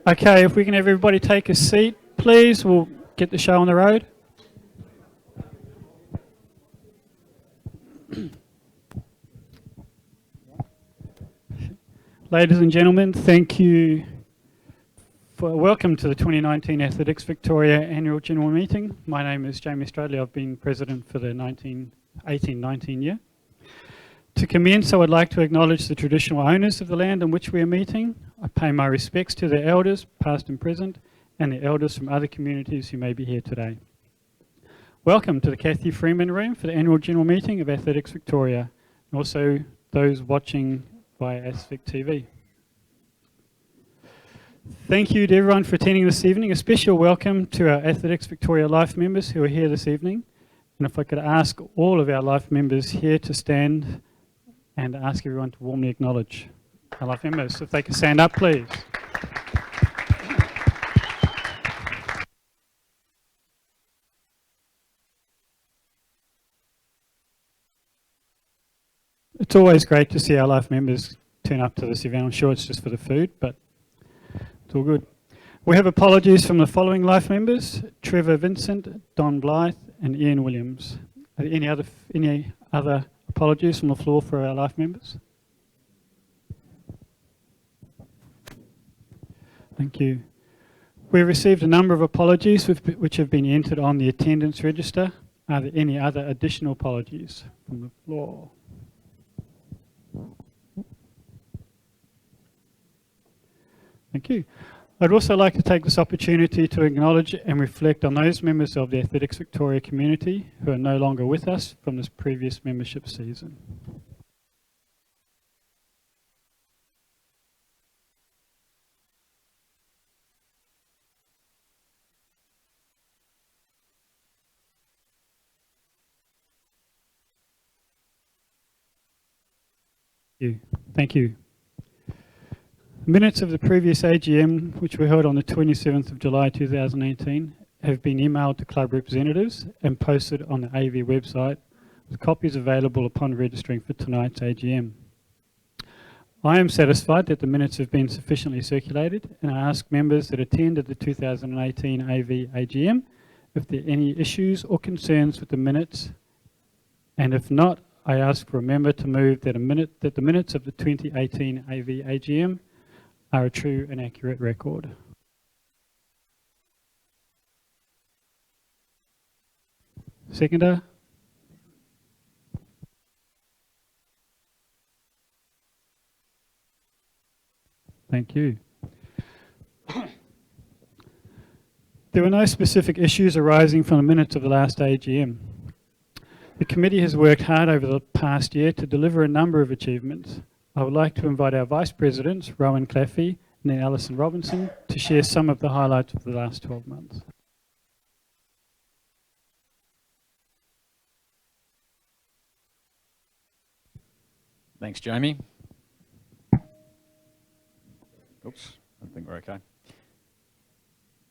Okay, if we can have everybody take a seat, please, we'll get the show on the road. Ladies and gentlemen, thank you for welcome to the 2019 Athletics Victoria Annual General Meeting. My name is Jamie Stradley. I've been president for the 18-19 year. To commence, I would like to acknowledge the traditional owners of the land on which we are meeting. I pay my respects to their elders, past and present, and the elders from other communities who may be here today. Welcome to the Kathy Freeman Room for the Annual General Meeting of Athletics Victoria, and also those watching via ASVIC TV. Thank you to everyone for attending this evening. A special welcome to our Athletics Victoria Life members who are here this evening. And if I could ask all of our Life members here to stand and ask everyone to warmly acknowledge our Life members. If they can stand up, please. It's always great to see our Life members turn up to this event. I'm sure it's just for the food, but it's all good. We have apologies from the following Life members: Trevor Vincent, Don Blythe, and Ian Williams. Are there any other apologies from the floor for our Life members? Thank you. We've received a number of apologies which have been entered on the attendance register. Are there any other additional apologies from the floor? Thank you. I'd also like to take this opportunity to acknowledge and reflect on those members of the Athletics Victoria community who are no longer with us from this previous membership season. Thank you. Minutes of the previous AGM, which were held on the 27th of July 2018, have been emailed to club representatives and posted on the AV website, with copies available upon registering for tonight's AGM. I am satisfied that the minutes have been sufficiently circulated, and I ask members that attended the 2018 AV AGM if there are any issues or concerns with the minutes, and if not, I ask for a member to move that the minutes of the 2018 AV AGM are a true and accurate record. Seconder? Thank you. There were no specific issues arising from the minutes of the last AGM. The committee has worked hard over the past year to deliver a number of achievements. I would like to invite our Vice Presidents, Rowan and then Alison Robinson, to share some of the highlights of the last 12 months. Thanks, Jamie. Oops, I think we're okay.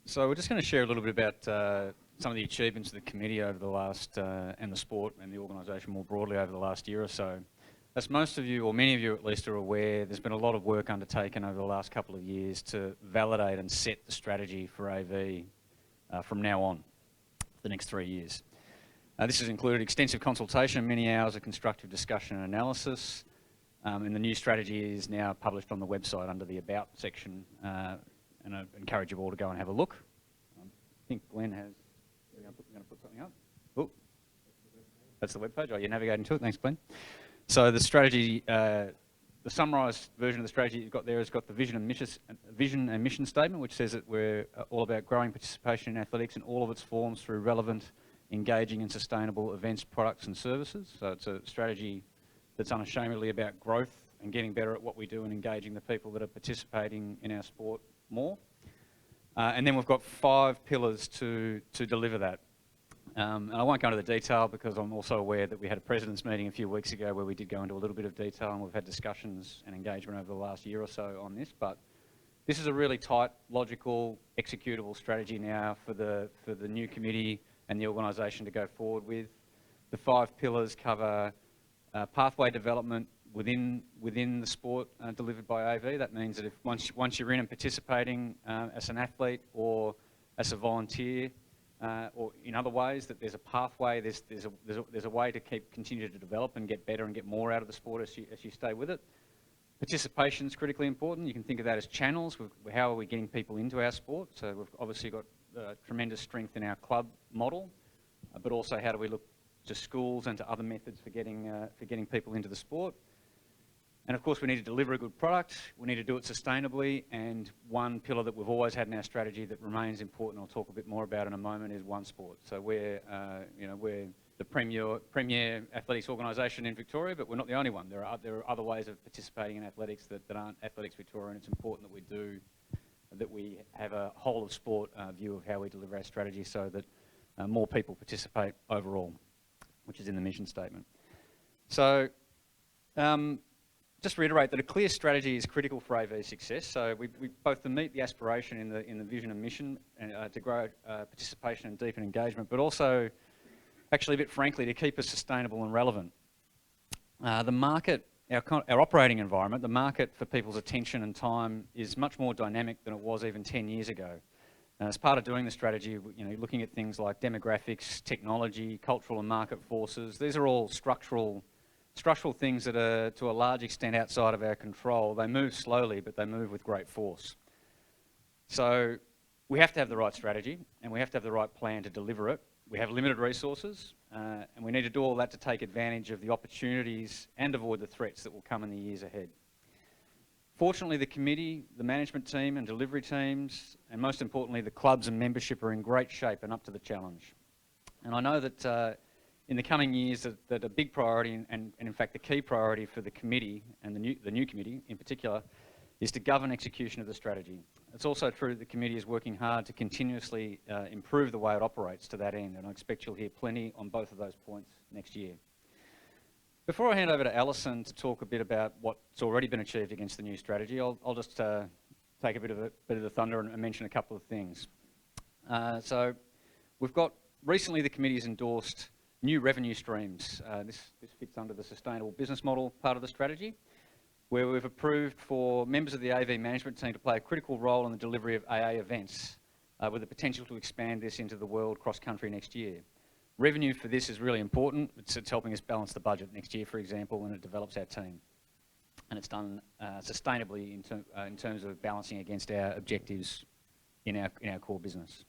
So we're just going to share a little bit about some of the achievements of the committee over the last, and the sport and the organisation more broadly over the last year or so. As most of you, or many of you at least, are aware, there's been a lot of work undertaken over the last couple of years to validate and set the strategy for AV from now on, for the next 3 years. This has included extensive consultation, many hours of constructive discussion and analysis, and the new strategy is now published on the website under the About section, and I encourage you all to go and have a look. I think Glenn has, we're going to put something up. Oh, that's the webpage. Oh, you're navigating to it. Thanks, Glenn. So the strategy, the summarised version of the strategy you've got there has got the vision and mission statement, which says that we're all about growing participation in athletics in all of its forms through relevant, engaging and sustainable events, products and services. So it's a strategy that's unashamedly about growth and getting better at what we do and engaging the people that are participating in our sport more. And then we've got 5 pillars to deliver that. And I won't go into the detail because I'm also aware that we had a president's meeting a few weeks ago where we did go into a little bit of detail, and we've had discussions and engagement over the last year or so on this. But this is a really tight, logical, executable strategy now for the new committee and the organisation to go forward with. The 5 pillars cover pathway development, within the sport delivered by AV. That means that if once you're in and participating as an athlete or as a volunteer or in other ways, that there's a pathway, there's a way to continue to develop and get better and get more out of the sport as you stay with it. Participation is critically important. You can think of that as channels. How are we getting people into our sport? So we've obviously got tremendous strength in our club model, but also how do we look to schools and to other methods for getting people into the sport. And of course we need to deliver a good product, we need to do it sustainably, and one pillar that we've always had in our strategy that remains important, I'll talk a bit more about in a moment, is One Sport. So we're the premier athletics organisation in Victoria, but we're not the only one. There are other ways of participating in athletics that aren't Athletics Victoria, and it's important that we have a whole of sport view of how we deliver our strategy so that more people participate overall, which is in the mission statement. So just to reiterate that a clear strategy is critical for AV's success. So we both to meet the aspiration in the vision and mission and to grow participation and deepen engagement, but also actually a bit frankly to keep us sustainable and relevant. The market, our operating environment, the market for people's attention and time is much more dynamic than it was even 10 years ago. As part of doing the strategy, looking at things like demographics, technology, cultural and market forces, these are all structural things that are to a large extent outside of our control. They move slowly, but they move with great force. So we have to have the right strategy and we have to have the right plan to deliver it. We have limited resources and we need to do all that to take advantage of the opportunities and avoid the threats that will come in the years ahead. Fortunately, the committee, the management team and delivery teams, and most importantly, the clubs and membership are in great shape and up to the challenge. And I know that in the coming years that a big priority and in fact the key priority for the committee and the new committee in particular is to govern execution of the strategy. It's also true that the committee is working hard to continuously improve the way it operates to that end, and I expect you'll hear plenty on both of those points next year. Before I hand over to Alison to talk a bit about what's already been achieved against the new strategy, I'll just take a bit of the thunder and mention a couple of things. So we've got recently the committee has endorsed new revenue streams. This fits under the sustainable business model part of the strategy, where we've approved for members of the AV management team to play a critical role in the delivery of AA events with the potential to expand this into the world cross-country next year. Revenue for this is really important. It's helping us balance the budget next year, for example, when it develops our team. And it's done sustainably in terms of balancing against our objectives in our core business.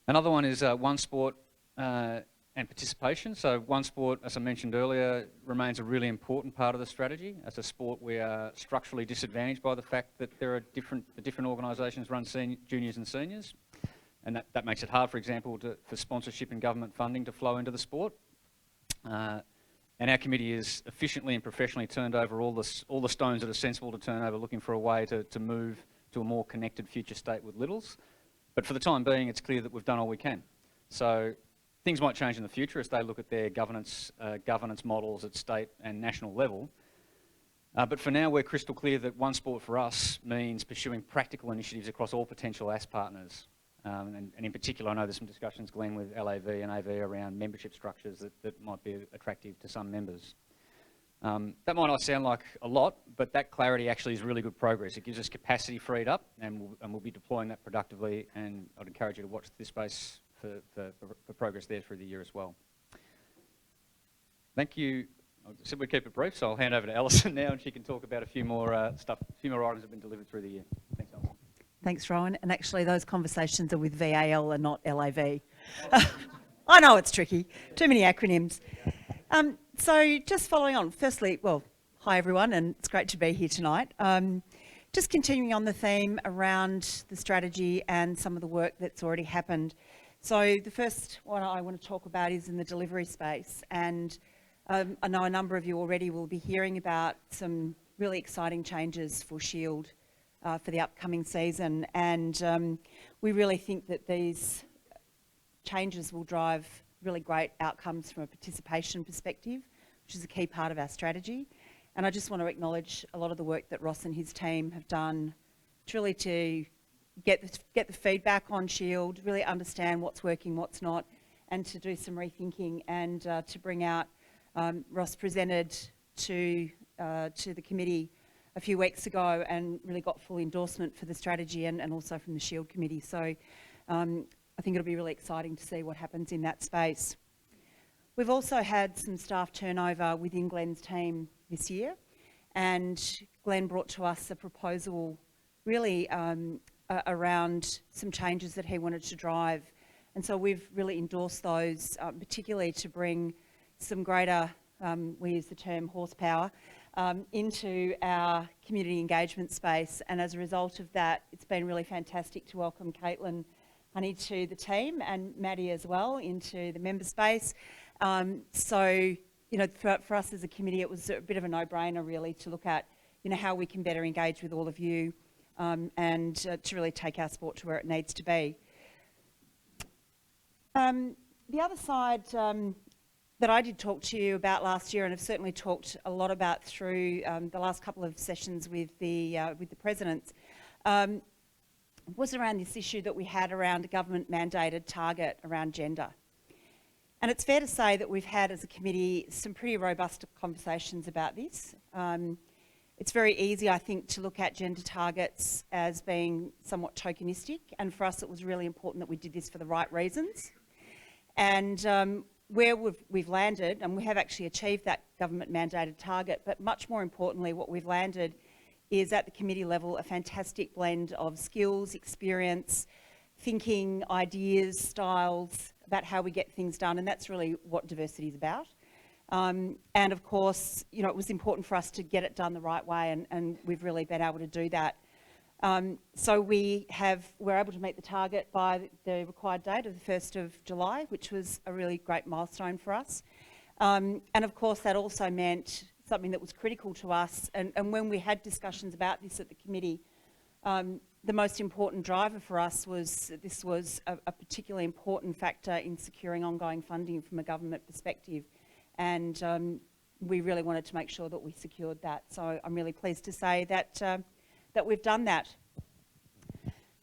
Another one is One Sport and participation. So One Sport, as I mentioned earlier, remains a really important part of the strategy. As a sport, we are structurally disadvantaged by the fact that there are different organisations run juniors and seniors. And that makes it hard, for example, for sponsorship and government funding to flow into the sport. And our committee has efficiently and professionally turned over all the stones that are sensible to turn over, looking for a way to move to a more connected future state with Littles. But for the time being, it's clear that we've done all we can. So things might change in the future as they look at their governance models at state and national level. But for now, we're crystal clear that One Sport for us means pursuing practical initiatives across all potential AS partners. And in particular, I know there's some discussions, Glenn, with LAV and AV around membership structures that might be attractive to some members. That might not sound like a lot, but that clarity actually is really good progress. It gives us capacity freed up, and we'll be deploying that productively, and I'd encourage you to watch this space for progress there through the year as well. Thank you. I said we'd keep it brief, so I'll hand over to Alison now, and she can talk about a few more items that have been delivered through the year. Thanks, Alison. Thanks, Rowan. And actually, those conversations are with VAL and not LAV. I know it's tricky. Too many acronyms. So just following on, firstly, well, hi everyone, and it's great to be here tonight. Just continuing on the theme around the strategy and some of the work that's already happened. So the first one I want to talk about is in the delivery space. And I know a number of you already will be hearing about some really exciting changes for Shield for the upcoming season, and we really think that these changes will drive really great outcomes from a participation perspective, which is a key part of our strategy. And I just want to acknowledge a lot of the work that Ross and his team have done truly to get the feedback on Shield, really understand what's working, what's not, and to do some rethinking and to bring out, Ross presented to to the committee a few weeks ago and really got full endorsement for the strategy and also from the Shield Committee. So I think it'll be really exciting to see what happens in that space. We've also had some staff turnover within Glenn's team this year, and Glenn brought to us a proposal really around some changes that he wanted to drive. And so we've really endorsed those, particularly to bring some greater, we use the term horsepower, into our community engagement space. And as a result of that, it's been really fantastic to welcome Caitlin Honey to the team and Maddie as well into the member space. So, you know, for us as a committee, it was a bit of a no-brainer really to look at, you know, how we can better engage with all of you and to really take our sport to where it needs to be. The other side that I did talk to you about last year, and have certainly talked a lot about through the last couple of sessions with the presidents, was around this issue that we had around a government-mandated target around gender. And it's fair to say that we've had, as a committee, some pretty robust conversations about this. It's very easy, I think, to look at gender targets as being somewhat tokenistic, and for us it was really important that we did this for the right reasons. And where we've landed, and we have actually achieved that government-mandated target, but much more importantly, what we've landed is at the committee level a fantastic blend of skills, experience, thinking, ideas, styles about how we get things done, and that's really what diversity is about. And of course, you know, it was important for us to get it done the right way, and we've really been able to do that. So we're able to meet the target by the required date of the 1st of July, which was a really great milestone for us. And of course, that also meant something that was critical to us. And when we had discussions about this at the committee, the most important driver for us was this was a particularly important factor in securing ongoing funding from a government perspective. And we really wanted to make sure that we secured that. So I'm really pleased to say that that we've done that.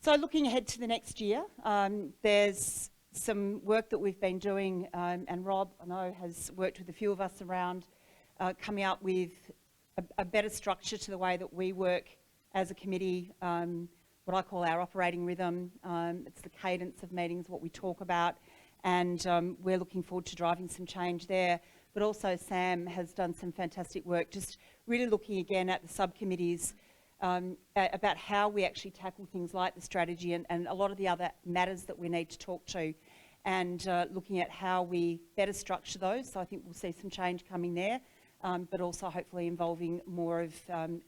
So looking ahead to the next year, there's some work that we've been doing, and Rob, I know, has worked with a few of us around coming up with a better structure to the way that we work as a committee, what I call our operating rhythm. It's the cadence of meetings, what we talk about, and we're looking forward to driving some change there. But also Sam has done some fantastic work, just really looking again at the subcommittees about how we actually tackle things like the strategy and a lot of the other matters that we need to talk to, and looking at how we better structure those. So I think we'll see some change coming there, but also hopefully involving more of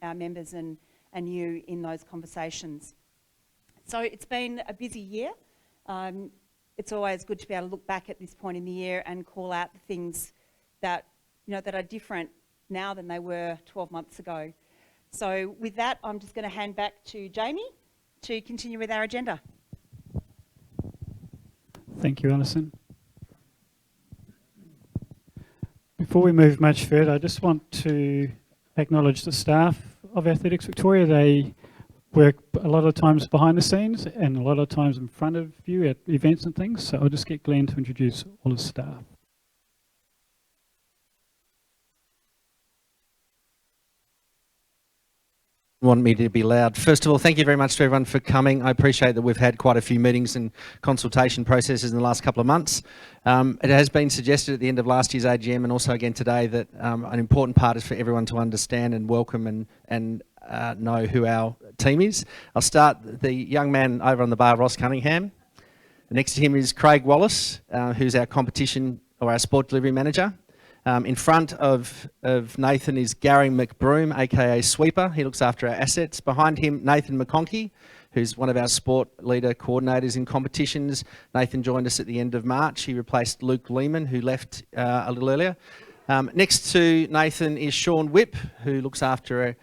our members and you in those conversations. So it's been a busy year. It's always good to be able to look back at this point in the year and call out the things that, you know, that are different now than they were 12 months ago. So with that, I'm just going to hand back to Jamie to continue with our agenda. Thank you, Alison. Before we move much further, I just want to acknowledge the staff of Athletics Victoria. They work a lot of times behind the scenes and a lot of times in front of you at events and things. So I'll just get Glenn to introduce all his staff. Want me to be loud. First of all, thank you very much to everyone for coming. I appreciate that we've had quite a few meetings and consultation processes in the last couple of months. It has been suggested at the end of last year's AGM and also again today that an important part is for everyone to understand and welcome and know who our team is. I'll start the young man over on the bar, Ross Cunningham. Next to him is Craig Wallace, who's our competition or our sport delivery manager. In front of Nathan is Gary McBroom, aka Sweeper. He looks after our assets. Behind him, Nathan Mckenzie, who's one of our sport leader coordinators in competitions. Nathan joined us at the end of March. He replaced Luke Lehman, who left a little earlier. Next to Nathan is Sean Whipp, who looks after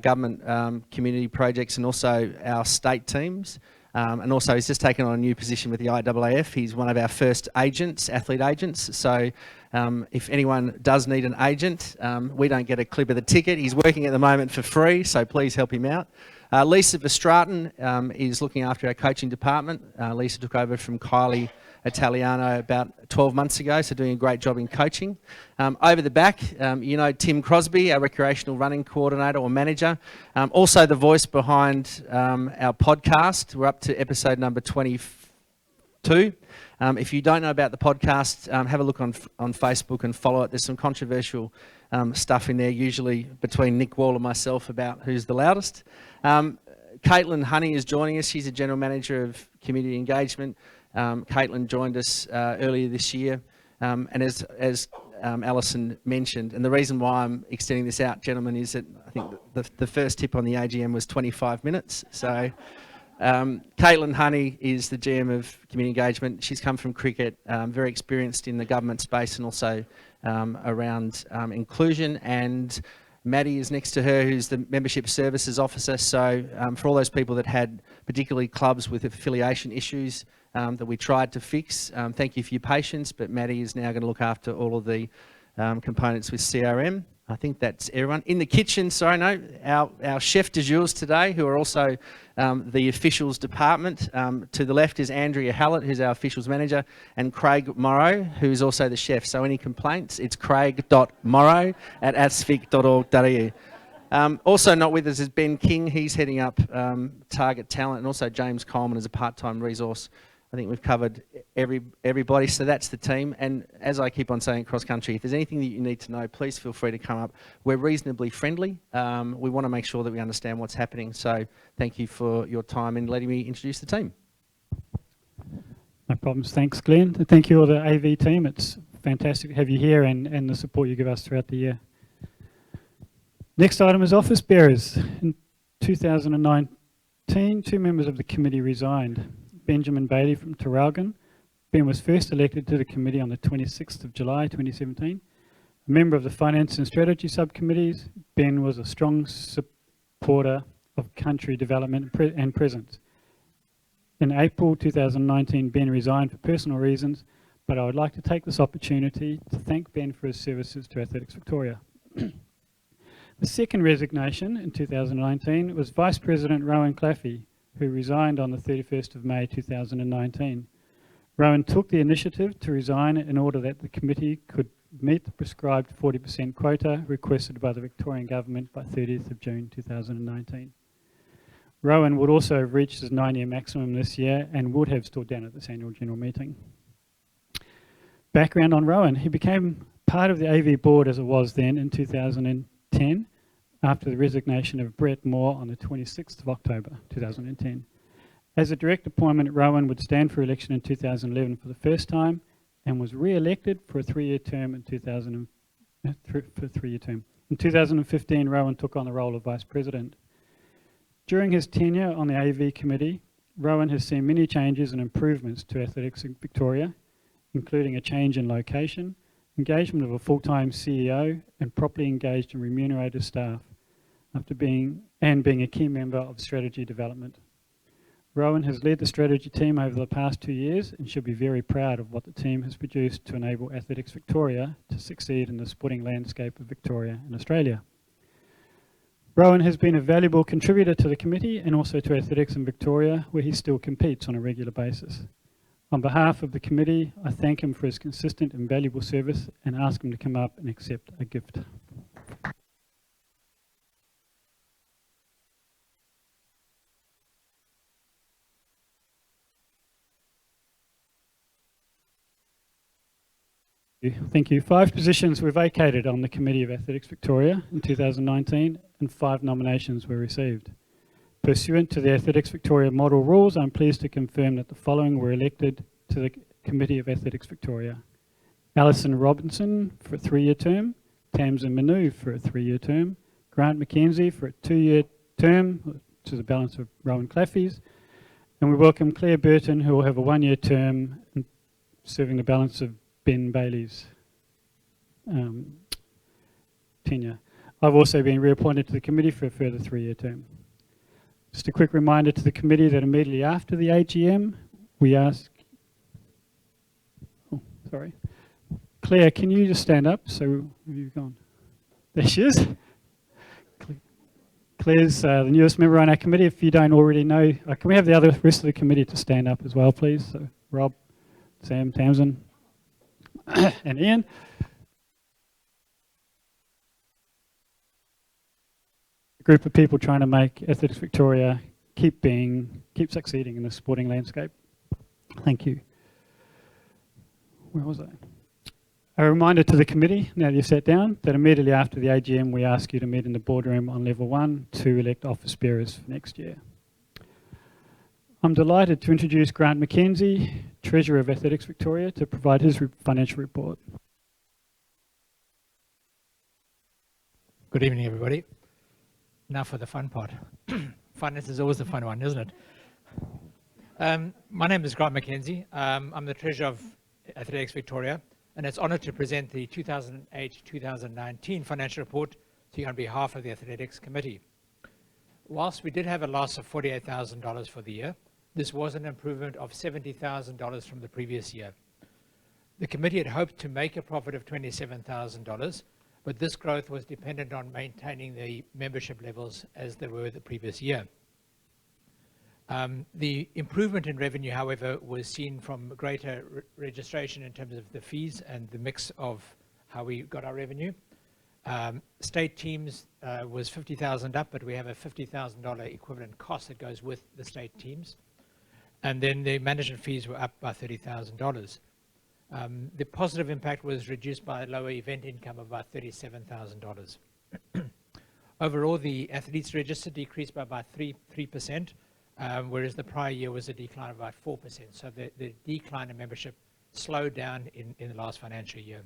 government community projects and also our state teams. And also he's just taken on a new position with the IAAF. He's one of our first agents, athlete agents. So if anyone does need an agent, we don't get a clip of the ticket. He's working at the moment for free, so please help him out. Lisa Verstraeten is looking after our coaching department. Lisa took over from Kylie Italiano about 12 months ago, so doing a great job in coaching. Over the back, you know Tim Crosby, our recreational running coordinator or manager. Also the voice behind our podcast. We're up to episode number 22. If you don't know about the podcast, have a look on Facebook and follow it. There's some controversial stuff in there, usually between Nick Wall and myself about who's the loudest. Caitlin Honey is joining us. She's a General Manager of Community Engagement. Caitlin joined us earlier this year. And as Alison mentioned, and the reason why I'm extending this out, gentlemen, is that I think the first tip on the AGM was 25 minutes. So Caitlin Honey is the GM of Community Engagement. She's come from cricket, very experienced in the government space and also around inclusion. And Maddie is next to her, who's the Membership Services Officer. So for all those people that had particularly clubs with affiliation issues that we tried to fix, thank you for your patience, but Maddie is now going to look after all of the components with CRM. I think that's everyone. In the kitchen, our chef de jour today, who are also the officials department. To the left is Andrea Hallett, who's our officials manager, and Craig Morrow, who's also the chef. So any complaints, it's craig.morrow@atsvic.org.au. Also not with us is Ben King. He's heading up Target Talent, and also James Coleman as a part-time resource. I think we've covered everybody, so that's the team. And as I keep on saying cross country, if there's anything that you need to know, please feel free to come up. We're reasonably friendly. We want to make sure that we understand what's happening. So thank you for your time and letting me introduce the team. No problems. Thanks, Glenn. Thank you all the AV team. It's fantastic to have you here and the support you give us throughout the year. Next item is office bearers. In 2019, 2 members of the committee resigned. Benjamin Bailey from Tarralgon. Ben was first elected to the committee on the 26th of July 2017. A member of the Finance and Strategy subcommittees, Ben was a strong supporter of country development and presence. In April 2019, Ben resigned for personal reasons, but I would like to take this opportunity to thank Ben for his services to Athletics Victoria. The second resignation in 2019 was Vice President Rowan Claffey, who resigned on the 31st of May 2019. Rowan took the initiative to resign in order that the committee could meet the prescribed 40% quota requested by the Victorian Government by 30th of June 2019. Rowan would also have reached his 9-year maximum this year and would have stood down at this annual general meeting. Background on Rowan: he became part of the AV board as it was then in 2010, after the resignation of Brett Moore on the 26th of October 2010. As a direct appointment, Rowan would stand for election in 2011 for the first time and was re-elected for a 3-year term in 2015, Rowan took on the role of Vice President. During his tenure on the AV committee, Rowan has seen many changes and improvements to Athletics Victoria, including a change in location, engagement of a full-time CEO, and properly engaged and remunerated staff, after being a key member of strategy development. Rowan has led the strategy team over the past 2 years and should be very proud of what the team has produced to enable Athletics Victoria to succeed in the sporting landscape of Victoria and Australia. Rowan has been a valuable contributor to the committee and also to Athletics in Victoria, where he still competes on a regular basis. On behalf of the committee, I thank him for his consistent and valuable service and ask him to come up and accept a gift. Thank you. 5 positions were vacated on the Committee of Athletics Victoria in 2019 and 5 nominations were received. Pursuant to the Athletics Victoria model rules, I'm pleased to confirm that the following were elected to the Committee of Athletics Victoria: Alison Robinson for a 3-year term, Tamsin Manu for a 3-year term, Grant Mckenzie for a 2-year term, which is a balance of Rowan Claffey's, and we welcome Claire Burton, who will have a 1-year term serving the balance of Ben Bailey's tenure. I've also been reappointed to the committee for a further 3-year term. Just a quick reminder to the committee that immediately after the AGM, we ask... Oh, sorry. Claire, can you just stand up? So, where have you gone? There she is. Claire's the newest member on our committee. If you don't already know, can we have the rest of the committee to stand up as well, please? So Rob, Sam, Tamsin, and Ian. A group of people trying to make Athletics Victoria keep succeeding in the sporting landscape. Thank you. Where was I? A reminder to the committee, now that you've sat down, that immediately after the AGM we ask you to meet in the boardroom on level 1 to elect office bearers for next year. I'm delighted to introduce Grant Mckenzie, Treasurer of Athletics Victoria, to provide his financial report. Good evening, everybody. Now for the fun part. Finance is always the fun one, isn't it? My name is Grant Mckenzie. I'm the Treasurer of Athletics Victoria, and it's honoured to present the 2008-2019 financial report to you on behalf of the Athletics Committee. Whilst we did have a loss of $48,000 for the year, this was an improvement of $70,000 from the previous year. The committee had hoped to make a profit of $27,000, but this growth was dependent on maintaining the membership levels as they were the previous year. The improvement in revenue, however, was seen from greater registration in terms of the fees and the mix of how we got our revenue. State teams was $50,000 up, but we have a $50,000 equivalent cost that goes with the state teams. And then the management fees were up by $30,000. The positive impact was reduced by a lower event income of about $37,000. Overall, the athletes register decreased by about 3%, whereas the prior year was a decline of about 4%. So the decline in membership slowed down in the last financial year.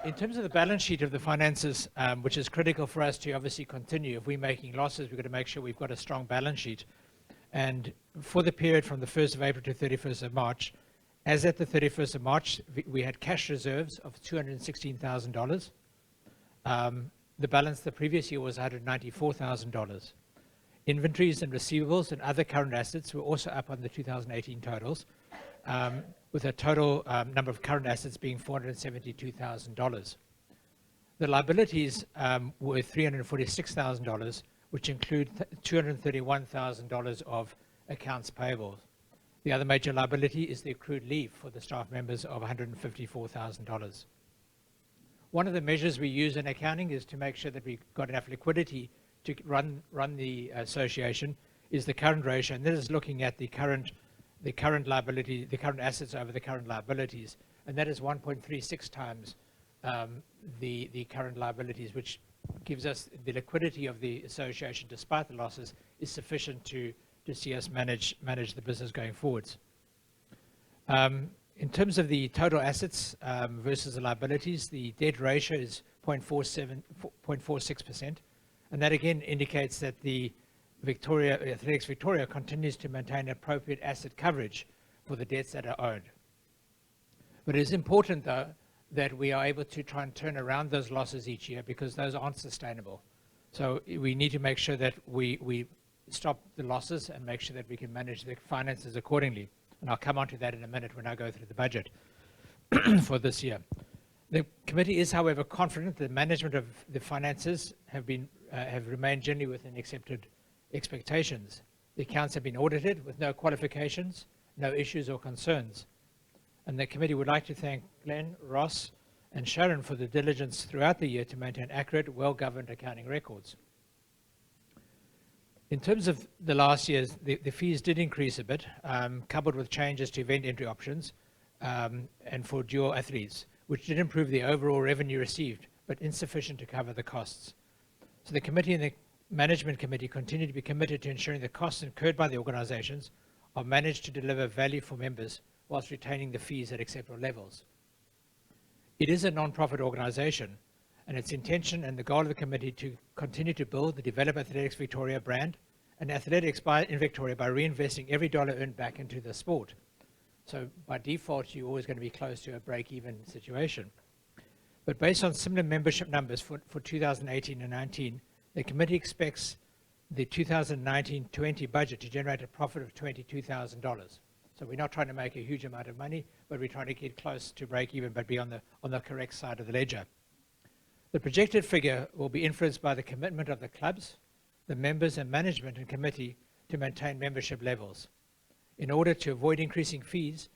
In terms of the balance sheet of the finances, which is critical for us to obviously continue, if we're making losses, we've got to make sure we've got a strong balance sheet. And for the period from the 1st of April to 31st of March, as at the 31st of March, we had cash reserves of $216,000. The balance the previous year was $194,000. Inventories and receivables and other current assets were also up on the 2018 totals, with a total number of current assets being $472,000. The liabilities were $346,000, which include $231,000 of accounts payable. The other major liability is the accrued leave for the staff members of $154,000. One of the measures we use in accounting is to make sure that we've got enough liquidity to run the association, is the current ratio, and this is looking at the current liability, the current assets over the current liabilities, and that is 1.36 times the current liabilities, which gives us the liquidity of the association, despite the losses, is sufficient to see us manage the business going forwards. In terms of the total assets versus the liabilities, the debt ratio is 0.46%, and that again indicates that the Athletics Victoria continues to maintain appropriate asset coverage for the debts that are owed. But it is important, though, that we are able to try and turn around those losses each year, because those aren't sustainable. So we need to make sure that we stop the losses and make sure that we can manage the finances accordingly. And I'll come on to that in a minute when I go through the budget for this year. The committee is, however, confident that the management of the finances have remained generally within accepted expectations. The accounts have been audited with no qualifications, no issues or concerns. And the committee would like to thank Glenn, Ross, and Sharon for the diligence throughout the year to maintain accurate, well-governed accounting records. In terms of the last years, the fees did increase a bit, coupled with changes to event entry options and for dual athletes, which did improve the overall revenue received, but insufficient to cover the costs. So the committee and the management committee continue to be committed to ensuring the costs incurred by the organizations are managed to deliver value for members whilst retaining the fees at acceptable levels. It is a non-profit organization, and its intention and the goal of the committee to continue to build the develop Athletics Victoria brand and athletics in Victoria by reinvesting every dollar earned back into the sport. So by default, you're always going to be close to a break-even situation. But based on similar membership numbers for 2018 and 19, the committee expects the 2019-20 budget to generate a profit of $22,000. So we're not trying to make a huge amount of money, but we're trying to get close to break even, but be on the correct side of the ledger. The projected figure will be influenced by the commitment of the clubs, the members and management and committee to maintain membership levels. In order to avoid increasing fees,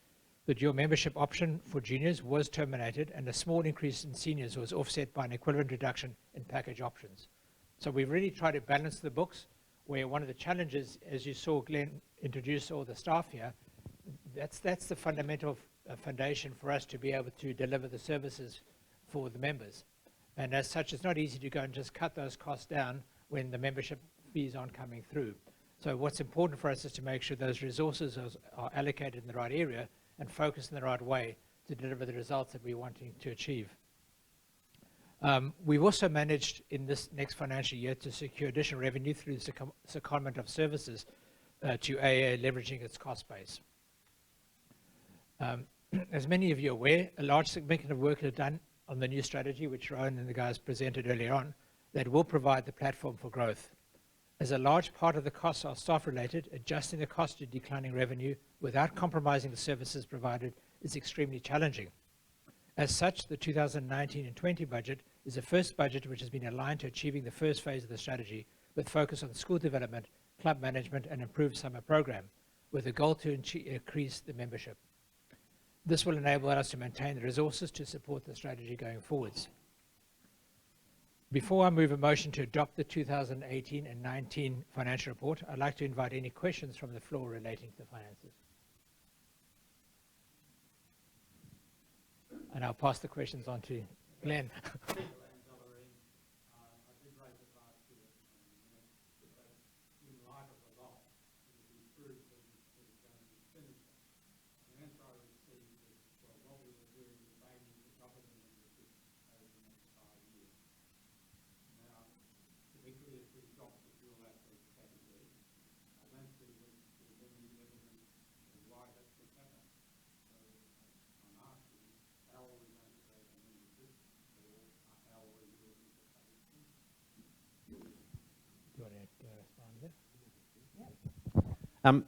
the dual membership option for juniors was terminated and a small increase in seniors was offset by an equivalent reduction in package options. So we've really tried to balance the books, where one of the challenges, as you saw Glenn introduce all the staff here, that's the fundamental foundation for us to be able to deliver the services for the members. And as such, it's not easy to go and just cut those costs down when the membership fees aren't coming through. So what's important for us is to make sure those resources are allocated in the right area and focused in the right way to deliver the results that we're wanting to achieve. We've also managed in this next financial year to secure additional revenue through the secondment of services to AA, leveraging its cost base. As many of you are aware, a large significant work is done on the new strategy, which Rowan and the guys presented earlier on, that will provide the platform for growth. As a large part of the costs are staff-related, adjusting the cost to declining revenue without compromising the services provided is extremely challenging. As such, the 2019 and 20 budget is the first budget which has been aligned to achieving the first phase of the strategy, with focus on school development, club management, and improved summer program, with a goal to increase the membership. This will enable us to maintain the resources to support the strategy going forwards. Before I move a motion to adopt the 2018 and 19 financial report, I'd like to invite any questions from the floor relating to the finances. And I'll pass the questions on to Glenn.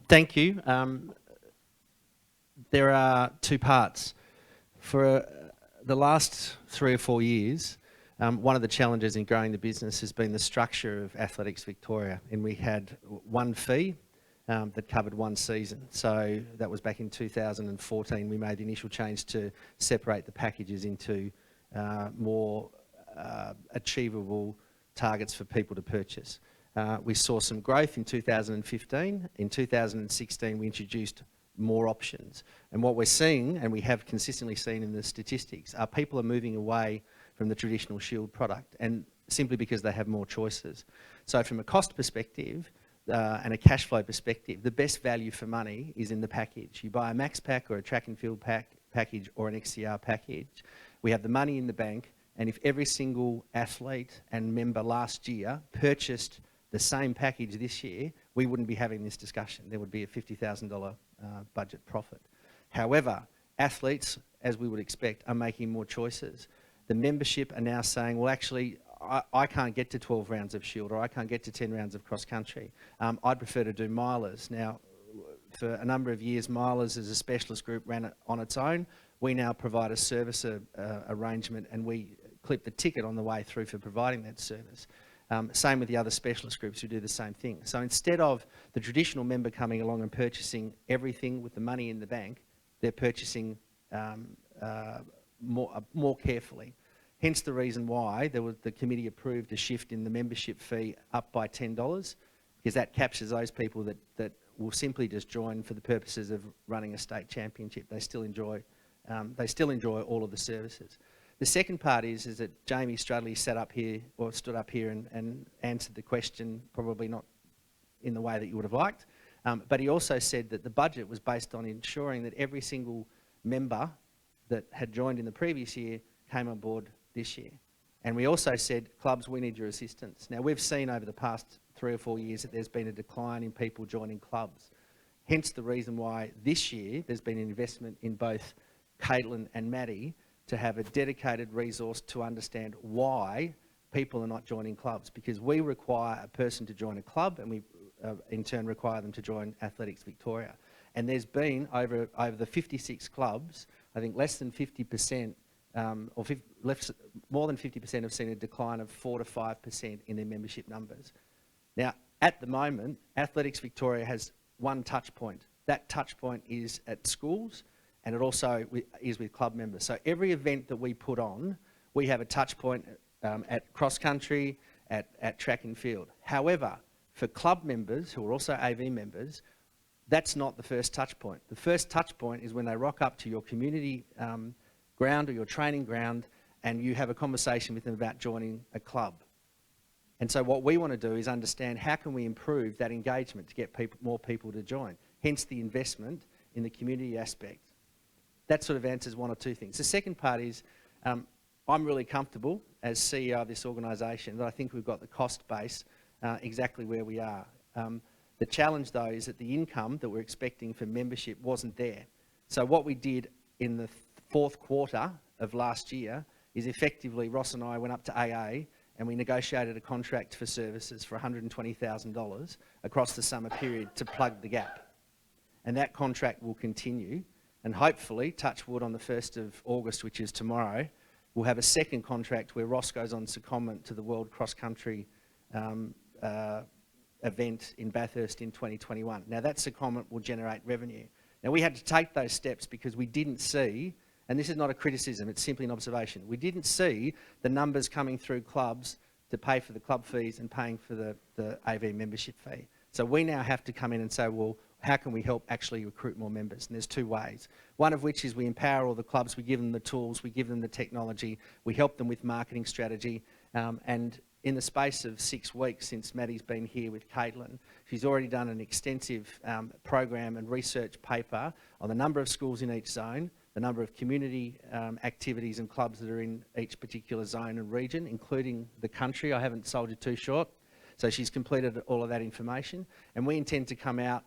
Thank you. There are two parts. For the last 3 or 4 years, one of the challenges in growing the business has been the structure of Athletics Victoria, and we had one fee that covered one season. So that was back in 2014. We made the initial change to separate the packages into more achievable targets for people to purchase. We saw some growth in 2015. In 2016, we introduced more options. And what we're seeing, and we have consistently seen in the statistics, are people are moving away from the traditional Shield product, and simply because they have more choices. So from a cost perspective and a cash flow perspective, the best value for money is in the package. You buy a max pack or a track and field package or an XCR package, we have the money in the bank, and if every single athlete and member last year purchased the same package this year, we wouldn't be having this discussion. There would be a $50,000 budget profit. However, athletes, as we would expect, are making more choices. The membership are now saying, well, actually, I can't get to 12 rounds of Shield, or I can't get to 10 rounds of cross country. I'd prefer to do milers. Now, for a number of years, milers as a specialist group ran it on its own. We now provide a service arrangement, and we clip the ticket on the way through for providing that service. Same with the other specialist groups who do the same thing. So instead of the traditional member coming along and purchasing everything with the money in the bank, they're purchasing more carefully. Hence the reason why the committee approved a shift in the membership fee up by $10, because that captures those people that will simply just join for the purposes of running a state championship. They still enjoy all of the services. The second part is that Jamie Strudley stood up here and answered the question, probably not in the way that you would have liked, but he also said that the budget was based on ensuring that every single member that had joined in the previous year came on board this year. And we also said, clubs, we need your assistance. Now, we've seen over the past 3 or 4 years that there's been a decline in people joining clubs. Hence the reason why this year there's been an investment in both Caitlin and Maddie to have a dedicated resource to understand why people are not joining clubs, because we require a person to join a club, and we in turn require them to join Athletics Victoria. And there's been, over the 56 clubs, I think less than 50% more than 50% have seen a decline of 4 to 5% in their membership numbers. Now, at the moment, Athletics Victoria has one touch point. That touch point is at schools, and it also is with club members. So every event that we put on, we have a touch point at cross country, at track and field. However, for club members who are also AV members, that's not the first touch point. The first touch point is when they rock up to your community ground or your training ground, and you have a conversation with them about joining a club. And so what we want to do is understand how can we improve that engagement to get more people to join, hence the investment in the community aspect. That sort of answers one or two things. The second part is I'm really comfortable as CEO of this organisation that I think we've got the cost base exactly where we are. The challenge though is that the income that we're expecting for membership wasn't there. So what we did in the fourth quarter of last year is effectively Ross and I went up to AA and we negotiated a contract for services for $120,000 across the summer period to plug the gap. And that contract will continue, and hopefully, touch wood, on the 1st of August, which is tomorrow, we'll have a second contract where Ross goes on secondment to the World Cross Country event in Bathurst in 2021. Now that secondment will generate revenue. Now we had to take those steps because we didn't see, and this is not a criticism, it's simply an observation, we didn't see the numbers coming through clubs to pay for the club fees and paying for the AV membership fee. So we now have to come in and say, well, how can we help actually recruit more members? And there's two ways. One of which is we empower all the clubs, we give them the tools, we give them the technology, we help them with marketing strategy, and in the space of 6 weeks since Maddie's been here with Caitlin, she's already done an extensive program and research paper on the number of schools in each zone, the number of community activities and clubs that are in each particular zone and region, including the country. I haven't sold you too short. So she's completed all of that information, and we intend to come out,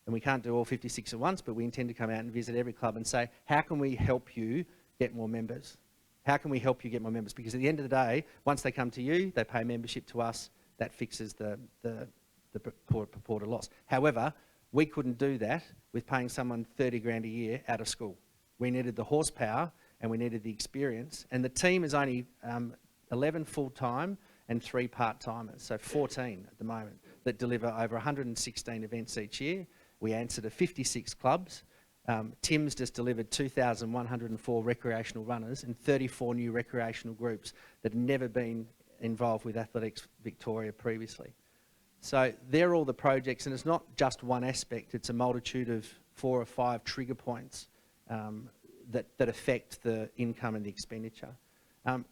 and we can't do all 56 at once, but we intend to come out and visit every club and say, how can we help you get more members? How can we help you get more members? Because at the end of the day, once they come to you, they pay membership to us, that fixes the purported loss. However, we couldn't do that with paying someone 30 grand a year out of school. We needed the horsepower and we needed the experience. And the team is only 11 full-time and 3 part-timers, so 14 at the moment, that deliver over 116 events each year. We answer to 56 clubs. Tim's just delivered 2,104 recreational runners and 34 new recreational groups that had never been involved with Athletics Victoria previously. So they're all the projects, and it's not just one aspect, it's a multitude of 4 or 5 trigger points that affect the income and the expenditure.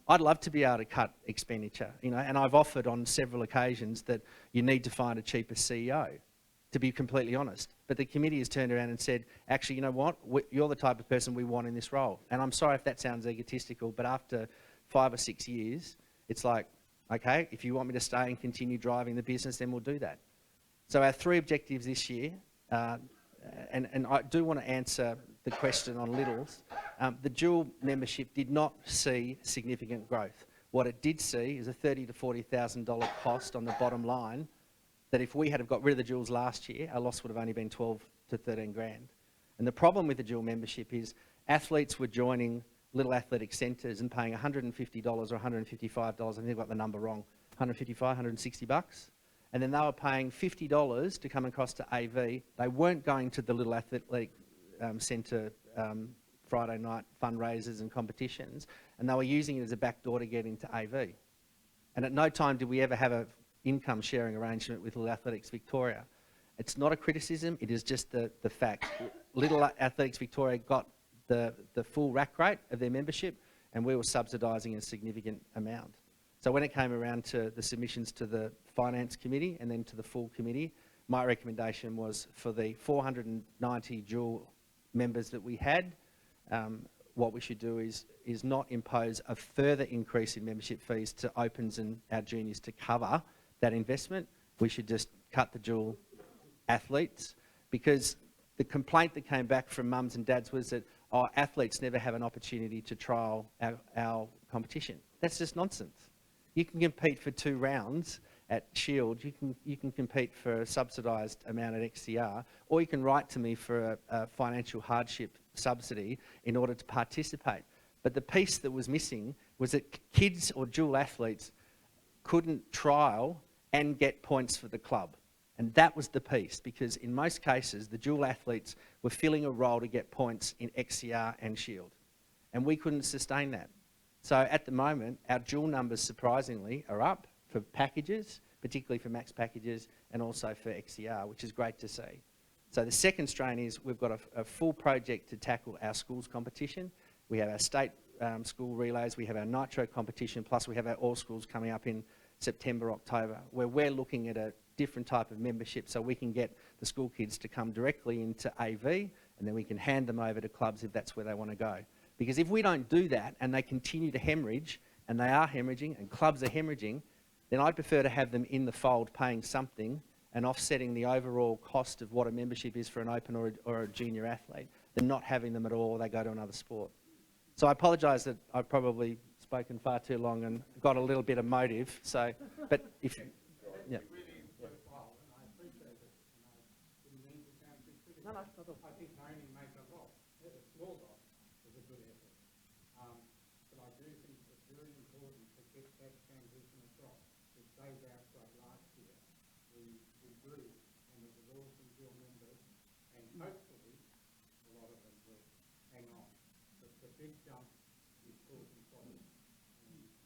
I'd love to be able to cut expenditure, and I've offered on several occasions that you need to find a cheaper CEO, to be completely honest. But the committee has turned around and said, actually, you know what? You're the type of person we want in this role. And I'm sorry if that sounds egotistical, but after 5 or 6 years, it's like, okay, if you want me to stay and continue driving the business, then we'll do that. So our 3 objectives this year, and I do want to answer the question on Littles. The dual membership did not see significant growth. What it did see is a $30,000 to $40,000 cost on the bottom line, that if we had got rid of the duals last year, our loss would have only been 12 to 13 grand. And the problem with the dual membership is athletes were joining little athletic centres and paying $150 or $155, I think I got the number wrong, 155, 160 bucks. And then they were paying $50 to come across to AV. They weren't going to the little athletic centre Friday night fundraisers and competitions, and they were using it as a backdoor to get into AV. And at no time did we ever have a income sharing arrangement with Little Athletics Victoria. It's not a criticism, it is just the fact. Little Athletics Victoria got the full rack rate of their membership, and we were subsidising a significant amount. So when it came around to the submissions to the Finance Committee and then to the full committee, my recommendation was for the 490 dual members that we had, what we should do is not impose a further increase in membership fees to opens and our juniors to cover that investment. We should just cut the dual athletes, because the complaint that came back from mums and dads was that our athletes never have an opportunity to trial our competition. That's just nonsense. You can compete for 2 rounds at Shield, you can compete for a subsidised amount at XCR, or you can write to me for a financial hardship subsidy in order to participate. But the piece that was missing was that kids or dual athletes couldn't trial and get points for the club. And that was the piece, because in most cases, the dual athletes were filling a role to get points in XCR and Shield. And we couldn't sustain that. So at the moment, our dual numbers, surprisingly, are up for packages, particularly for max packages, and also for XCR, which is great to see. So the second strain is we've got a full project to tackle our schools competition. We have our state school relays, we have our nitro competition, plus we have our all schools coming up in September, October, where we're looking at a different type of membership so we can get the school kids to come directly into AV, and then we can hand them over to clubs if that's where they want to go. Because if we don't do that and they continue to hemorrhage, and they are hemorrhaging and clubs are hemorrhaging, then I'd prefer to have them in the fold paying something and offsetting the overall cost of what a membership is for an open or a junior athlete than not having them at all or they go to another sport. So I apologise that I've probably spoken far too long and got a little bit emotive. So, but if, yeah. I think Tony made a lot, a small lot, was a good effort. But I do think it's very important to get that transition across. It stays outside last year. We grew, and it was all from your members, and hopefully a lot of them will hang on. But the big jump is causing problems. And you've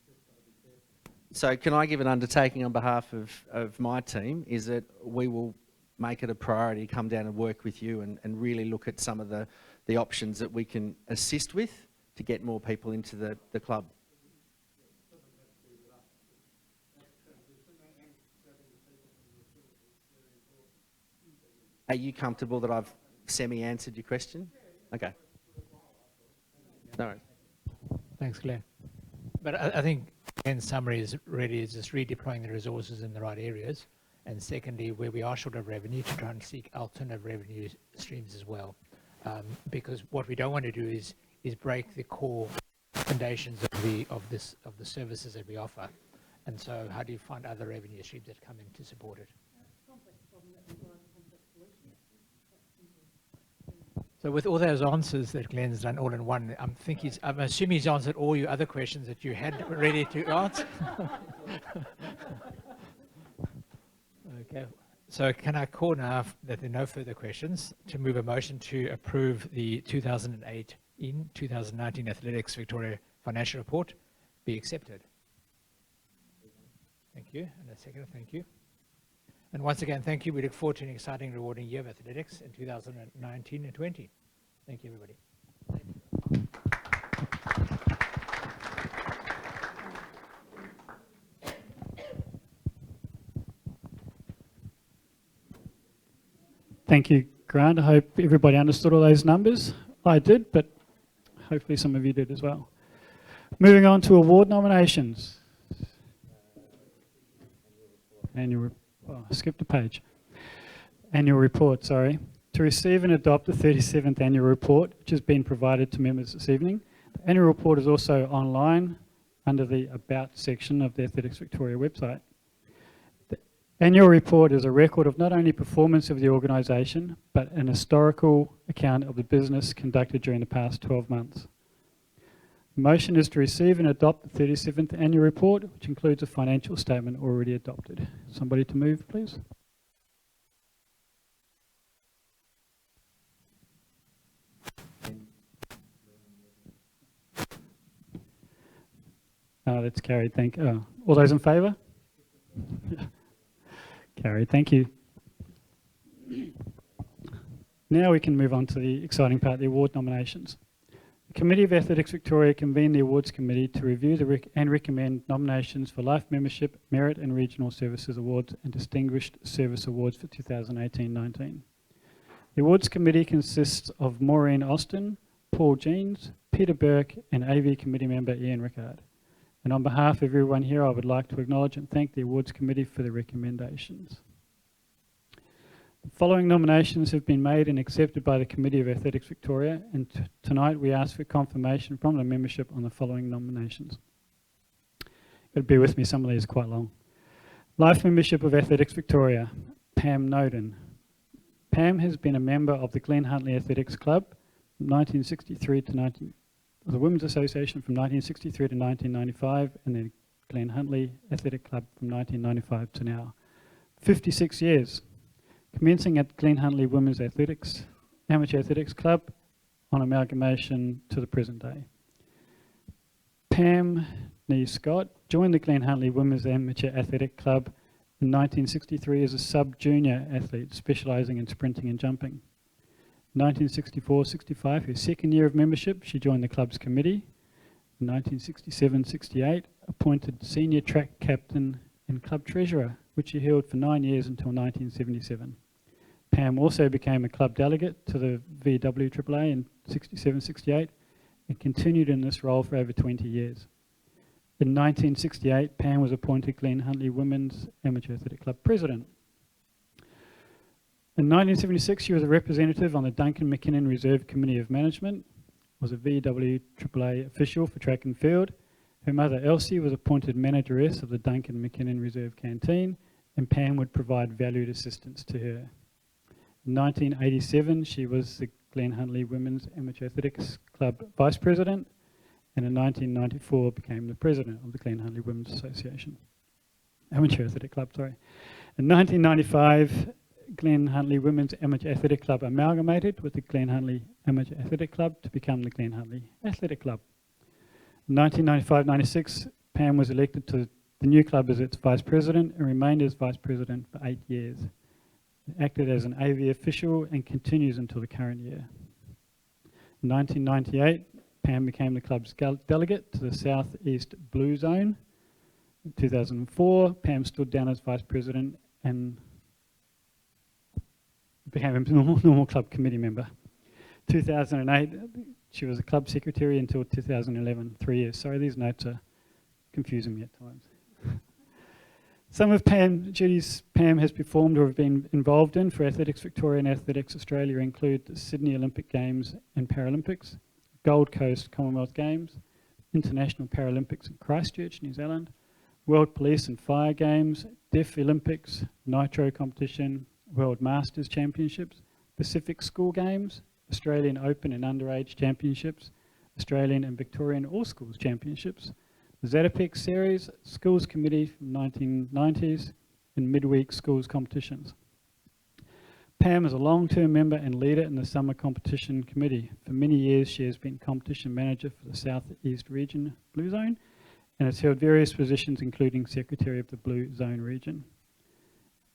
just got to be careful. So can I give an undertaking on behalf of my team, is that we will make it a priority, come down and work with you and really look at some of the options that we can assist with to get more people into the club. Are you comfortable that I've semi-answered your question? Okay. No worries. Thanks, Glenn. But I think Glenn's summary is really just redeploying the resources in the right areas. And secondly, where we are short of revenue, to try and seek alternative revenue streams as well. Because what we don't want to do is break the core foundations of the services that we offer. And so how do you find other revenue streams that come in to support it? So with all those answers that Glenn's done all in one, I'm assuming he's answered all your other questions that you had ready to answer. Okay. So can I call now that there are no further questions to move a motion to approve the 2019 Athletics Victoria financial report be accepted? Thank you. And a second, thank you. And once again, thank you. We look forward to an exciting, rewarding year of athletics in 2019 and 20. Thank you, everybody. Thank you, Grant. I hope everybody understood all those numbers. I did, but hopefully some of you did as well. Moving on to award nominations. I skipped a page. Annual report, sorry. To receive and adopt the 37th annual report, which has been provided to members this evening. The annual report is also online under the About section of the Athletics Victoria website. The annual report is a record of not only performance of the organisation, but an historical account of the business conducted during the past 12 months. The motion is to receive and adopt the 37th annual report, which includes a financial statement already adopted. Somebody to move, please. That's carried. All those in favour? Carried. Thank you. Now we can move on to the exciting part, the award nominations. The Committee of Athletics Victoria convened the Awards Committee to review and recommend nominations for Life Membership, Merit and Regional Services Awards and Distinguished Service Awards for 2018-19. The Awards Committee consists of Maureen Austin, Paul Jeans, Peter Burke and AV Committee member Ian Rickard. And on behalf of everyone here, I would like to acknowledge and thank the Awards Committee for the recommendations. The following nominations have been made and accepted by the Committee of Athletics Victoria, and tonight we ask for confirmation from the membership on the following nominations. But bear with me, some of these are quite long. Life Membership of Athletics Victoria, Pam Noden. Pam has been a member of the Glen Huntly Athletics Club 1963 to the Women's Association from 1963 to 1995, and then Glen Huntly Athletic Club from 1995 to now. 56 years, commencing at Glen Huntly Women's Amateur Athletics Club on amalgamation to the present day. Pam Nee Scott joined the Glen Huntly Women's Amateur Athletic Club in 1963 as a sub-junior athlete specialising in sprinting and jumping. 1964-65, her second year of membership, she joined the club's committee. In 1967-68, appointed senior track captain and club treasurer, which she held for 9 years until 1977. Pam also became a club delegate to the VWAA in 67-68 and continued in this role for over 20 years. In 1968, Pam was appointed Glen Huntly Women's Amateur Athletic Club president. In 1976, she was a representative on the Duncan McKinnon Reserve Committee of Management, was a VWAA official for track and field. Her mother, Elsie, was appointed manageress of the Duncan McKinnon Reserve Canteen, and Pam would provide valued assistance to her. In 1987, she was the Glen Huntly Women's Amateur Athletics Club vice president, and in 1994 became the president of the Glen Huntly Women's Association. Amateur Athletic Club, sorry. In 1995, Glen Huntly Women's Amateur Athletic Club amalgamated with the Glen Huntly Amateur Athletic Club to become the Glen Huntly Athletic Club. In 1995-96, Pam was elected to the new club as its vice president and remained as vice president for 8 years. Acted as an AV official and continues until the current year. In 1998, Pam became the club's delegate to the South East Blue Zone. In 2004, Pam stood down as vice president and became a normal club committee member. 2008, she was a club secretary until 2011, 3 years. Sorry, these notes are confusing me at times. Some of Pam's duties Pam has performed or have been involved in for Athletics Victoria and Athletics Australia include the Sydney Olympic Games and Paralympics, Gold Coast Commonwealth Games, International Paralympics in Christchurch, New Zealand, World Police and Fire Games, Deaf Olympics, Nitro Competition, World Masters Championships, Pacific School Games, Australian Open and Underage Championships, Australian and Victorian All Schools Championships, the Zatapex Series, Schools Committee from 1990s, and midweek schools competitions. Pam is a long-term member and leader in the Summer Competition Committee. For many years, she has been competition manager for the South East Region Blue Zone and has held various positions, including Secretary of the Blue Zone Region.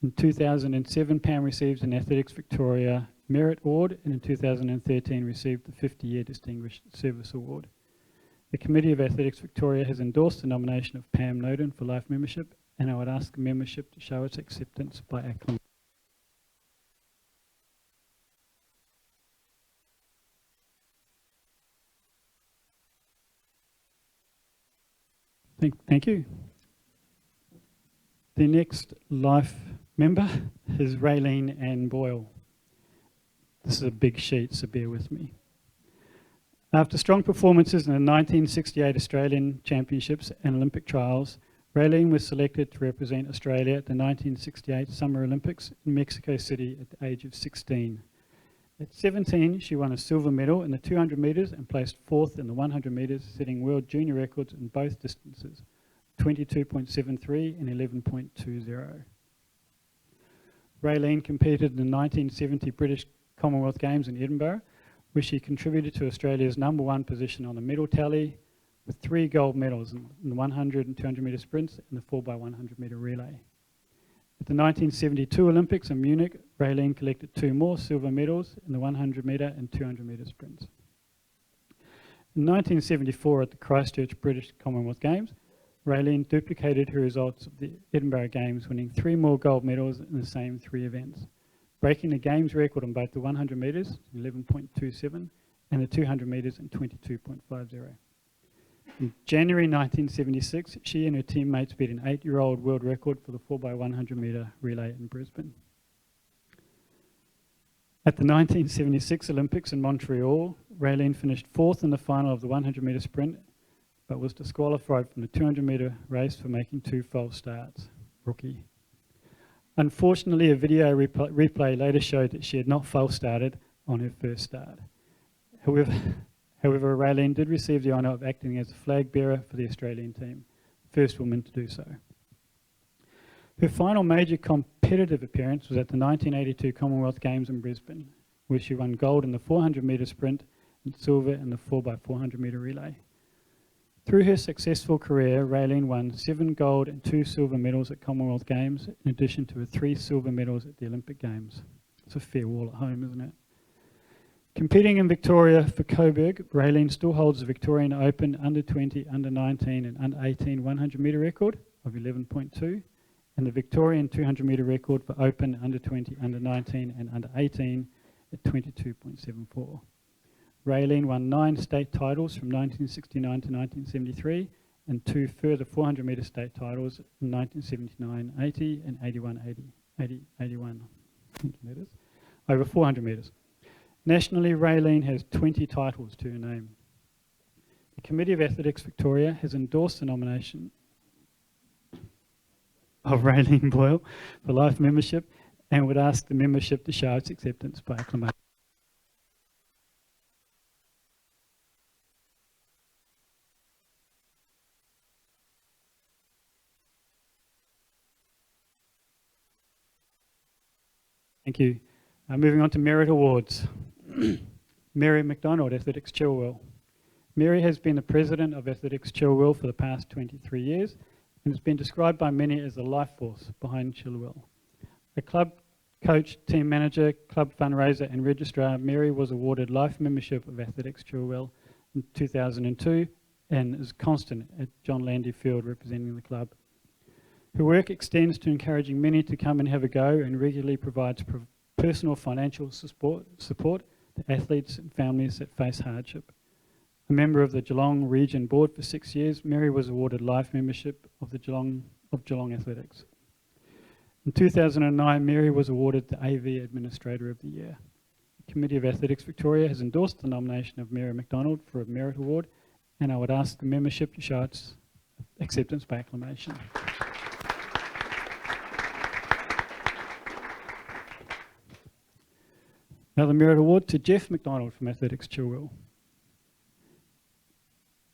In 2007, Pam received an Athletics Victoria Merit Award, and in 2013 received the 50-Year Distinguished Service Award. The Committee of Athletics Victoria has endorsed the nomination of Pam Noden for life membership, and I would ask the membership to show its acceptance by acclamation. Thank you. The next life member is Raylene Ann Boyle. This is a big sheet, so bear with me. After strong performances in the 1968 Australian Championships and Olympic trials, Raylene was selected to represent Australia at the 1968 Summer Olympics in Mexico City at the age of 16. At 17, she won a silver medal in the 200 metres and placed fourth in the 100 metres, setting world junior records in both distances, 22.73 and 11.20. Raylene competed in the 1970 British Commonwealth Games in Edinburgh, where she contributed to Australia's #1 position on the medal tally with 3 gold medals in the 100 and 200 metre sprints and the 4x100 metre relay. At the 1972 Olympics in Munich, Raylene collected 2 more silver medals in the 100 metre and 200 metre sprints. In 1974 at the Christchurch British Commonwealth Games, Raylene duplicated her results of the Edinburgh Games, winning 3 more gold medals in the same 3 events, breaking the Games record on both the 100 metres, 11.27, and the 200 metres in 22.50. In January 1976, she and her teammates beat an 8-year-old world record for the 4x100 metre relay in Brisbane. At the 1976 Olympics in Montreal, Raylene finished 4th in the final of the 100 metre sprint, but was disqualified from the 200 metre race for making 2 false starts. Rookie. Unfortunately, a video replay later showed that she had not false started on her first start. However, Raylene did receive the honour of acting as a flag bearer for the Australian team, first woman to do so. Her final major competitive appearance was at the 1982 Commonwealth Games in Brisbane, where she won gold in the 400 metre sprint and silver in the 4x400 metre relay. Through her successful career, Raylene won 7 gold and 2 silver medals at Commonwealth Games, in addition to her 3 silver medals at the Olympic Games. It's a fair wall at home, isn't it? Competing in Victoria for Coburg, Raylene still holds the Victorian Open under 20, under 19 and under 18 100 metre record of 11.2 and the Victorian 200 metre record for Open under 20, under 19 and under 18 at 22.74. Raylene won 9 state titles from 1969 to 1973 and 2 further 400 metre state titles in 1979, 80 and 81, 81 metres, over 400 metres. Nationally, Raylene has 20 titles to her name. The Committee of Athletics Victoria has endorsed the nomination of Raylene Boyle for life membership and would ask the membership to show its acceptance by acclamation. Thank you. Moving on to Merit Awards. Mary Mcdonald, Athletics Chilwell. Mary has been the president of Athletics Chilwell for the past 23 years and has been described by many as the life force behind Chilwell. A club coach, team manager, club fundraiser and registrar, Mary was awarded life membership of Athletics Chilwell in 2002 and is constant at John Landy Field representing the club. Her work extends to encouraging many to come and have a go and regularly provides personal financial support to athletes and families that face hardship. A member of the Geelong Region Board for 6 years, Mary was awarded life membership of Geelong Athletics. In 2009, Mary was awarded the AV Administrator of the Year. The Committee of Athletics Victoria has endorsed the nomination of Mary Mcdonald for a Merit Award, and I would ask the membership to show its acceptance by acclamation. Now the Merit Award to Jeff McDonald from Athletics Chilwell.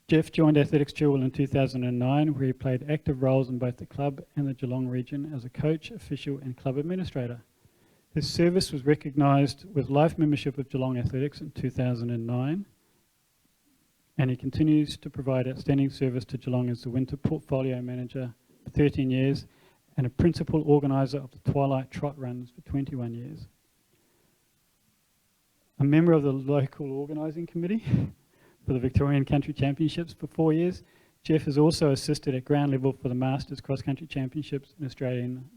Jeff joined Athletics Chilwell in 2009, where he played active roles in both the club and the Geelong region as a coach, official and club administrator. His service was recognised with life membership of Geelong Athletics in 2009, and he continues to provide outstanding service to Geelong as the winter portfolio manager for 13 years and a principal organiser of the Twilight Trot runs for 21 years. A member of the local organising committee for the Victorian Country Championships for 4 years, Jeff has also assisted at ground level for the Masters Cross Country Championships and Australian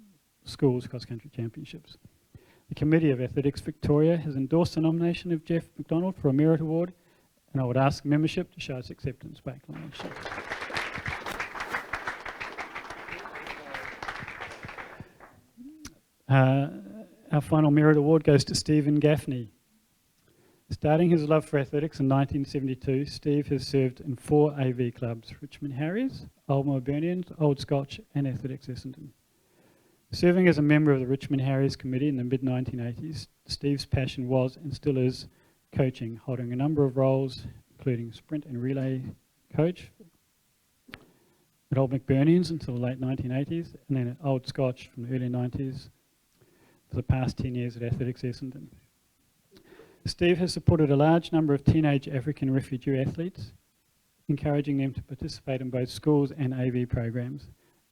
Schools Cross Country Championships. The Committee of Athletics Victoria has endorsed the nomination of Jeff McDonald for a Merit Award, and I would ask membership to show its acceptance by acclamation. Our final Merit Award goes to Stephen Gaffney. Starting his love for athletics in 1972, Steve has served in 4 AV clubs: Richmond Harriers, Old Melburnians, Old Scotch and Athletics Essendon. Serving as a member of the Richmond Harriers committee in the mid-1980s, Steve's passion was and still is coaching, holding a number of roles including sprint and relay coach at Old Melburnians until the late 1980s, and then at Old Scotch from the early 90s for the past 10 years at Athletics Essendon. Steve has supported a large number of teenage African refugee athletes, encouraging them to participate in both schools and AV programs,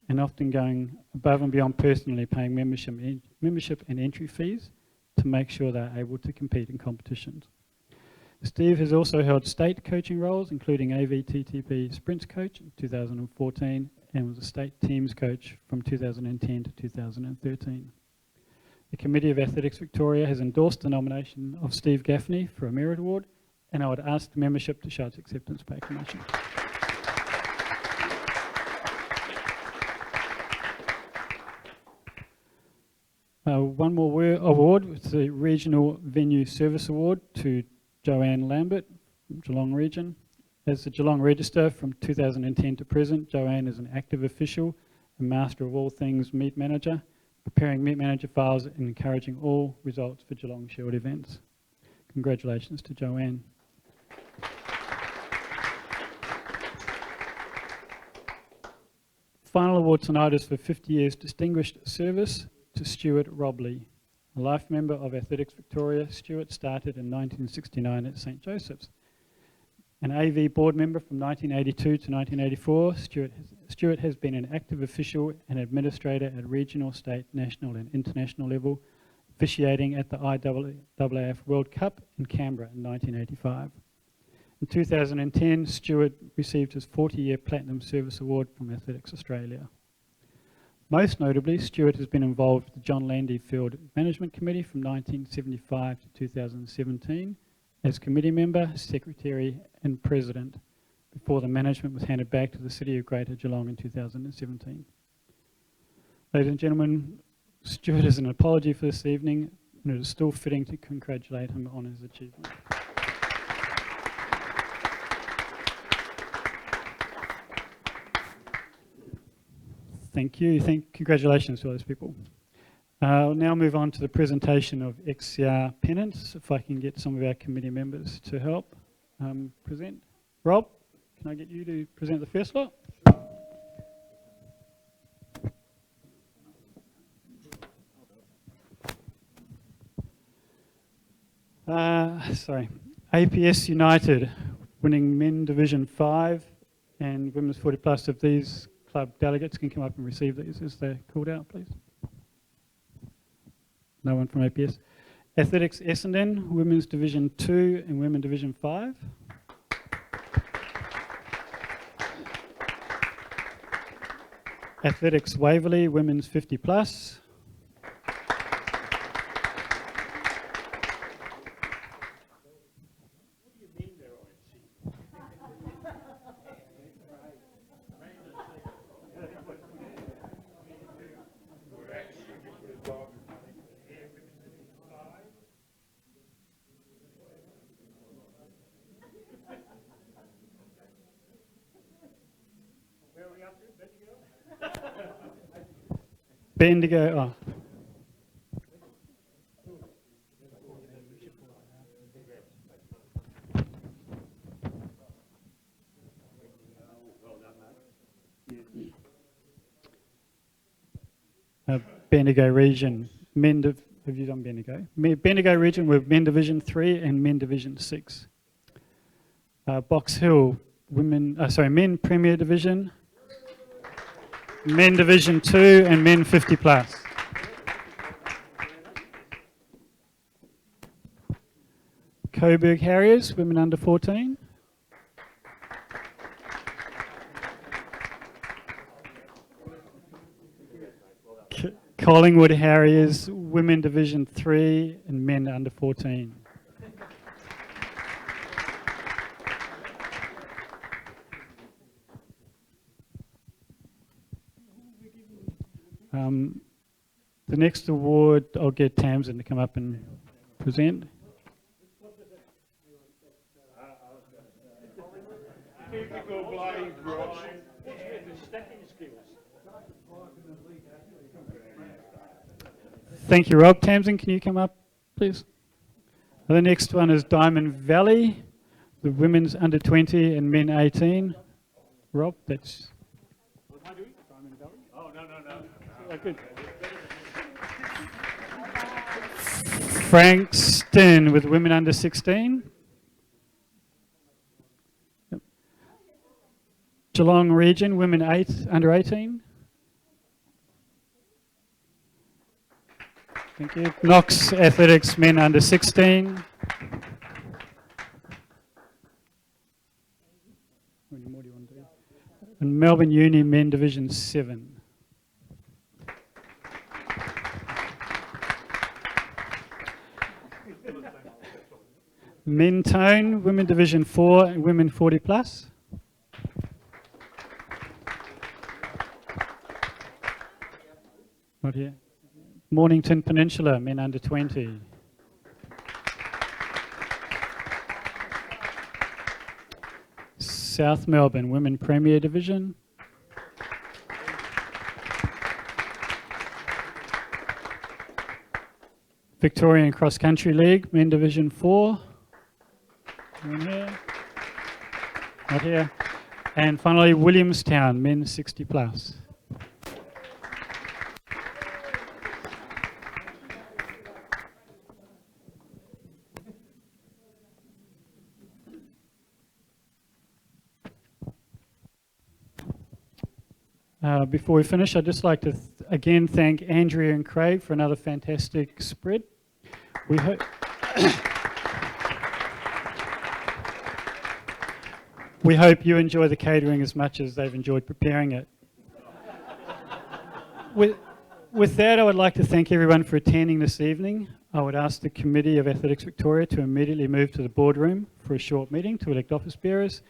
and often going above and beyond personally paying membership and entry fees to make sure they're able to compete in competitions. Steve has also held state coaching roles, including AVTTP Sprints coach in 2014 and was a state teams coach from 2010 to 2013. The Committee of Athletics Victoria has endorsed the nomination of Steve Gaffney for a Merit Award, and I would ask the membership to show its acceptance by acclamation. One more award was the Regional Venue Service Award to Joanne Lambert from Geelong Region. As the Geelong Register from 2010 to present, Joanne is an active official and master of all things meet manager, preparing meet manager files and encouraging all results for Geelong Shield events. Congratulations to Joanne. final award tonight is for 50 years distinguished service to Stuart Robley, a life member of Athletics Victoria. Stuart started in 1969 at St Joseph's. An AV board member from 1982 to 1984, Stuart has been an active official and administrator at regional, state, national and international level, officiating at the IAAF World Cup in Canberra in 1985. In 2010, Stuart received his 40-year Platinum Service Award from Athletics Australia. Most notably, Stuart has been involved with the John Landy Field Management Committee from 1975 to 2017 as committee member, secretary and president before the management was handed back to the City of Greater Geelong in 2017. Ladies and gentlemen, Stuart has an apology for this evening, and it is still fitting to congratulate him on his achievement. Thank you. Congratulations to those people. I'll now move on to the presentation of XCR pennants. If I can get some of our committee members to help present. Rob, can I get you to present the first lot? APS United winning Men Division 5 and Women's 40 Plus. If these club delegates can come up and receive these as they're called out, please. No one from APS. Athletics Essendon, Women's Division 2 and Women Division 5. Athletics Waverley, Women's 50 Plus. Bendigo, Bendigo region, have you done Bendigo? Bendigo region with Men Division 3 and Men Division 6. Box Hill, Men Premier Division, Men Division 2 and Men 50 Plus. Coburg Harriers, Women Under 14. Collingwood Harriers, Women Division 3 and Men Under 14. The next award, I'll get Tamsin to come up and present. Thank you, Rob. Tamsin, can you come up, please? The next one is Diamond Valley, the Women's Under 20 and Men 18. Rob, that's... What am I doing? Diamond Valley? Oh, no. Good. Frankston with Women Under 16. Yep. Geelong Region, Women Under 18. Thank you. Knox Athletics, Men Under 16. How many more do you want to do? And Melbourne Uni, Men Division 7. Mentone, Women Division 4 and Women 40 Plus. Not here. Mornington Peninsula, Men Under 20. South Melbourne, Women Premier Division. Victorian Cross Country League, Men Division 4. One here. Not here. And finally, Williamstown, Men 60 Plus. Before we finish, I'd just like to again thank Andrea and Craig for another fantastic spread. We hope we hope you enjoy the catering as much as they've enjoyed preparing it. With that, I would like to thank everyone for attending this evening. I would ask the Committee of Athletics Victoria to immediately move to the boardroom for a short meeting to elect office bearers,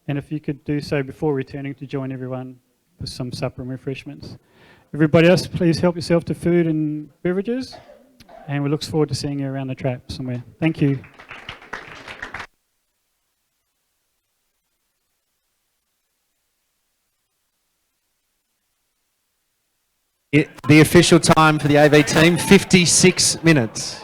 and if you could do so before returning to join everyone for some supper and refreshments. Everybody else, please help yourself to food and beverages, and we look forward to seeing you around the trap somewhere. Thank you. The official time for the AV team, 56 minutes.